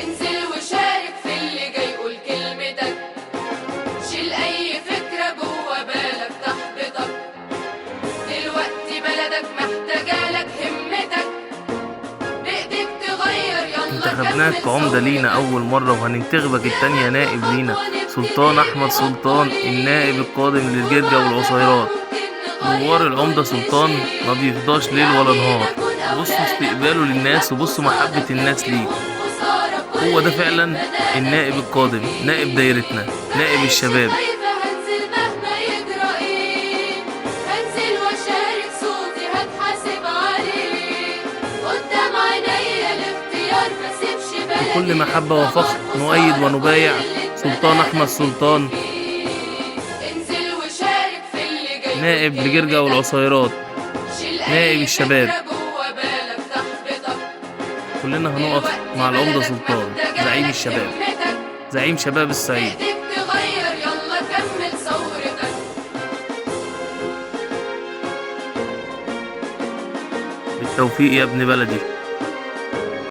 انزل وشارك في اللي جاي، قول كلمتك، شيل اي فكرة جوا بالك تحبطك. دلوقتي بلدك محتاجالك، همتك بايدك تغير، يلا انتخبناك كمل كعمدة لينا ثورتك. أول مرة، وهننتخبك التانية نائب لينا. سلطان أحمد سلطان، النائب القادم للجرجة والعصيرات. دوار العمدة سلطان ما بيفضاش ليل ولا نهار. بصوا استقباله للناس وبصوا محبة الناس ليه. هو ده فعلا النائب القادم، نائب دايرتنا، نائب الشباب. هنزل مهما يجرى ايه، هنزل واشارك صوتي هتحاسب عليه، قدام عينيا الاختيار ما سيبش بكل بلدي محبة للدمار، وفخر نؤيد خسارة ونبايع كل اللي سلطان اتبنى أحمد ناسي سلطان، فيه. انزل وشارك في اللي جاي، قول نائب لجرجة كلمتك، والعصيرات، شيل نائب اي الشباب. فكرة جوا بالك تحبطك. كلنا هنقف مع دلوقتي العمدة بلدك سلطان، زعيم محتاجالك، الشباب، همتك زعيم شباب الصعيد. بايدك تغير، يلا كمل ثورتك. بالتوفيق يا ابن بلدي.